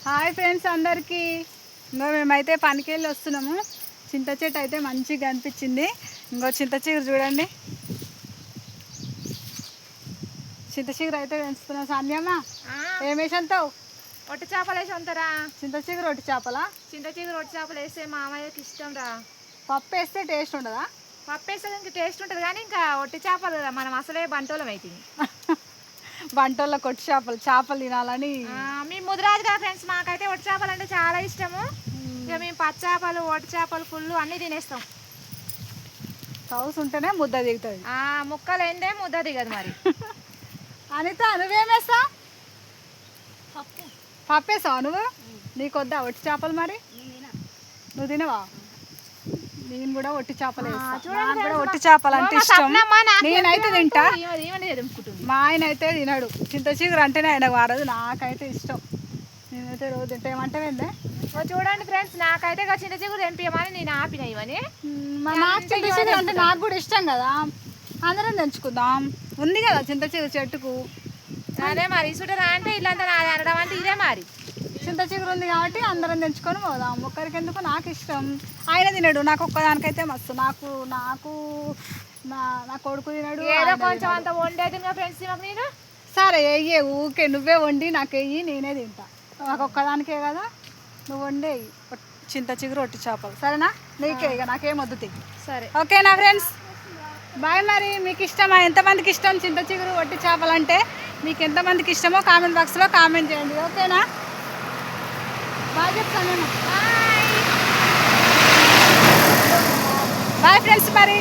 Hi friends అందరికీ. ఇంకో మేమైతే పనికి వెళ్ళి వస్తున్నాము. చింత చెట్టు అయితే మంచిగా అనిపించింది. ఇంకో చింత చిగురు చూడండి, చింత చిగురు అయితే పెంచుతున్నాం. సాన్యమ్మా ఏం వేసంతావు? ఒట్టి చేపలు వేసి ఉంటారా? చింత చిగురు ఒట్టి చేపలా? చింత చిగురు ఒట్టి చేపలు వేస్తే మా అమ్మాయికి ఇష్టం రా. పప్పు వేస్తే టేస్ట్ ఉండదా? పప్పు వేస్తే ఇంకా టేస్ట్ ఉంటుంది కానీ ఇంకా ఒట్టి చేపలు కదా, మనం అసలే బంటోళం అవుతుంది. వంటల్లో కొట్టి చేపలు తినాలని. మేము ముదిరాదు కదా ఫ్రెండ్స్, మాకైతే ఒట్టి చేపలు అంటే చాలా ఇష్టము. ఇక మేము పచ్చి చేపలు ఒట్టి చేపలు పుల్లు అన్నీ తినేస్తాం. కౌసు ఉంటేనే ముద్ద దిగుతుంది. ముక్కలు ఏందే ముద్ద దిగదు మరి. అనిత నువ్వేమేస్తావు? పప్పు వేస్తావా నువ్వు? నీకు వద్దా ఒట్టి చేపలు? మరి నువ్వు తినవా? నేను కూడా ఒట్టి చేపలు వేస్తాను. నాకు కూడా ఒట్టి చేపలు అంటే ఇష్టం. నేనైతే తింటా, మా ఆయన అయితే తినడు. చింత చిగురు అంటేనే ఆయనకు వాడదు, నాకైతే ఇష్టం. నేనైతే రోజు తింటా. ఏమంటే చూడండి ఫ్రెండ్స్, నాకైతే చింత చిగురు తెంపియమని నేను ఆపిన ఇవని. నాకు చింత చిగురు అంటే నాకు కూడా ఇష్టం కదా, అందరం తెంచుకుందాం. ఉంది కదా చింత చిగురు చెట్టుకు. అదే మరి ఇసుటరా అంటే ఇల్లంతా నాది అనడం అంటే ఇదే మరి. చింత చిగురు ఉంది కాబట్టి అందరం తెంచుకొని పోదాం. ఒక్కరికి ఎందుకు, నాకు ఇష్టం. ఆయన తినడు, నాకు ఒక్కదానికైతే మస్తు. నాకు నాకు నా కొడుకు తినడు. ఏదో కొంచెం అంత వండేది ఫ్రెండ్స్ మాకు. నేను సరే వెయ్యే, ఊకే నువ్వే వండి నాకు వెయ్యి, నేనే తింటా. నాకు ఒక్కదానికే కదా, నువ్వు వండేయి చింత చిగురు ఒట్టి చేపలు. సరేనా? నీకే, ఇక నాకేం వద్దు. సరే, ఓకేనా ఫ్రెండ్స్? బాయ్. మరి మీకు ఇష్టమా? ఎంతమందికి ఇష్టం చింత చిగురు ఒట్టి చేపలు అంటే? మీకు ఎంతమందికి ఇష్టమో కామెంట్ బాక్స్లో కామెంట్ చేయండి. ఓకేనా? బాయ్ చెప్తాను. Bye friends. మరి